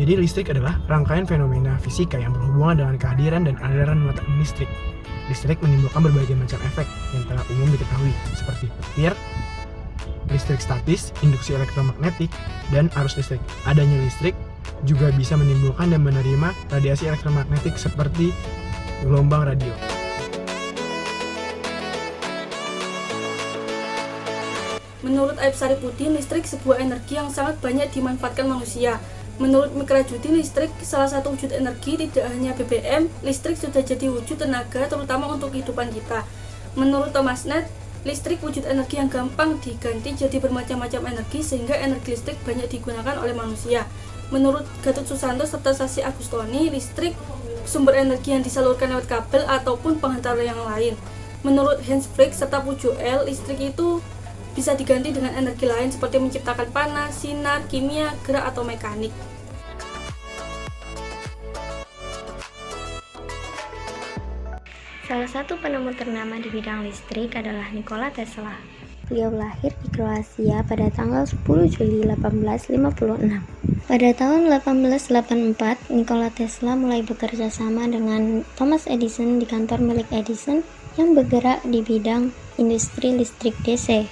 Jadi listrik adalah rangkaian fenomena fisika yang berhubungan dengan kehadiran dan aliran muatan listrik. Listrik menimbulkan berbagai macam efek yang telah umum diketahui, seperti petir, listrik statis, induksi elektromagnetik, dan arus listrik. Adanya listrik juga bisa menimbulkan dan menerima radiasi elektromagnetik seperti gelombang radio. Menurut Aib Saripudin, listrik sebuah energi yang sangat banyak dimanfaatkan manusia. Menurut Mikrajudin, listrik salah satu wujud energi, tidak hanya BBM, listrik sudah jadi wujud tenaga terutama untuk kehidupan kita. Menurut Thomas Net, listrik wujud energi yang gampang diganti jadi bermacam-macam energi sehingga energi listrik banyak digunakan oleh manusia. Menurut Gatot Susanto serta Sasi Agustoni, listrik sumber energi yang disalurkan lewat kabel ataupun penghantar yang lain. Menurut Hans Frick serta Pujo L, listrik itu bisa diganti dengan energi lain seperti menciptakan panas, sinar, kimia, gerak, atau mekanik. Salah satu penemu ternama di bidang listrik adalah Nikola Tesla. Beliau lahir di Kroasia pada tanggal 10 Juli 1856. Pada tahun 1884, Nikola Tesla mulai bekerja sama dengan Thomas Edison di kantor milik Edison yang bergerak di bidang industri listrik DC.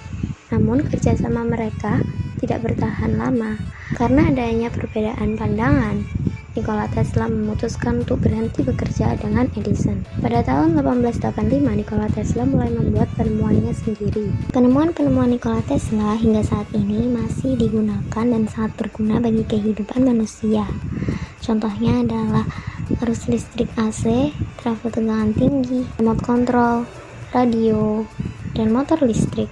Namun kerjasama mereka tidak bertahan lama karena adanya perbedaan pandangan. Nikola Tesla memutuskan untuk berhenti bekerja dengan Edison. Pada tahun 1885, Nikola Tesla mulai membuat penemuannya sendiri. Penemuan-penemuan Nikola Tesla hingga saat ini masih digunakan dan sangat berguna bagi kehidupan manusia. Contohnya adalah arus listrik AC, trafo tegangan tinggi, remote control, radio, dan motor listrik.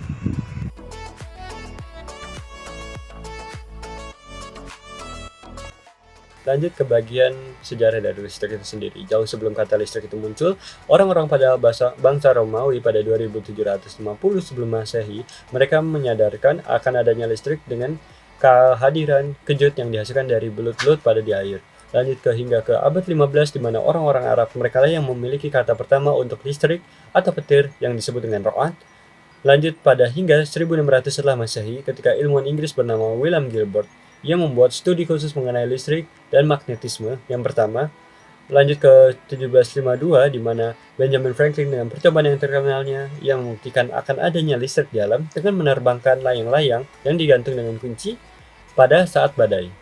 Lanjut ke bagian sejarah dari listrik itu sendiri. Jauh sebelum kata listrik itu muncul, orang-orang pada bangsa Romawi pada 2750 sebelum Masehi, mereka menyadarkan akan adanya listrik dengan kehadiran kejut yang dihasilkan dari belut-belut pada di air. Lanjut hingga ke abad 15 di mana orang-orang Arab mereka lah yang memiliki kata pertama untuk listrik atau petir yang disebut dengan ro'at. Lanjut pada hingga 1600 setelah Masehi ketika ilmuwan Inggris bernama William Gilbert yang membuat studi khusus mengenai listrik dan magnetisme yang pertama. Lanjut ke 1752 di mana Benjamin Franklin dengan percobaan yang terkenalnya yang membuktikan akan adanya listrik di alam dengan menerbangkan layang-layang yang digantung dengan kunci pada saat badai.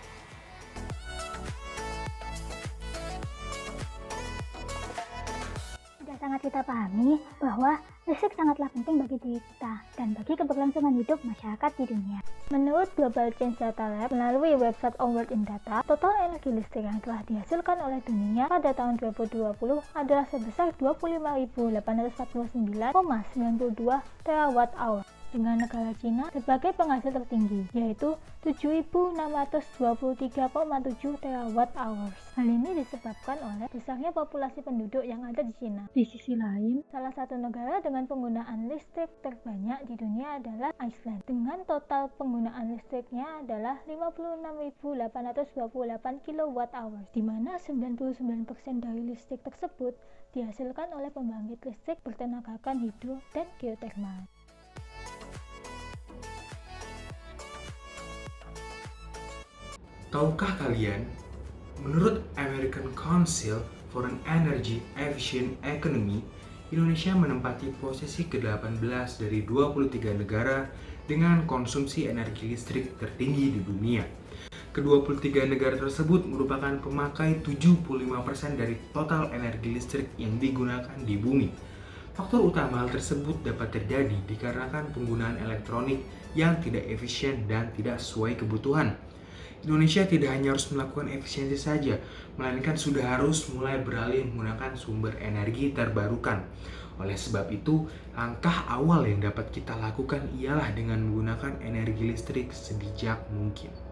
Sudah sangat kita pahami bahwa listrik sangatlah penting bagi diri kita dan bagi keberlangsungan hidup masyarakat di dunia. Menurut Global Change Data Lab melalui website Onward in Data, total energi listrik yang telah dihasilkan oleh dunia pada tahun 2020 adalah sebesar 25.849,92 terawatt-hour, dengan negara Cina sebagai penghasil tertinggi, yaitu 7.623,7 terawatt-hours. Hal ini disebabkan oleh besarnya populasi penduduk yang ada di Cina. Di sisi lain, salah satu negara dengan penggunaan listrik terbanyak di dunia adalah Iceland, dengan total penggunaan listriknya adalah 56.828 kWh, di mana 99% dari listrik tersebut dihasilkan oleh pembangkit listrik bertenagakan hidro dan geotermal. Tahukah kalian, menurut American Council for an Energy Efficient Economy, Indonesia menempati posisi ke-18 dari 23 negara dengan konsumsi energi listrik tertinggi di dunia. Ke-23 negara tersebut merupakan pemakai 75% dari total energi listrik yang digunakan di bumi. Faktor utama hal tersebut dapat terjadi dikarenakan penggunaan elektronik yang tidak efisien dan tidak sesuai kebutuhan. Indonesia tidak hanya harus melakukan efisiensi saja, melainkan sudah harus mulai beralih menggunakan sumber energi terbarukan. Oleh sebab itu, langkah awal yang dapat kita lakukan ialah dengan menggunakan energi listrik sebijak mungkin.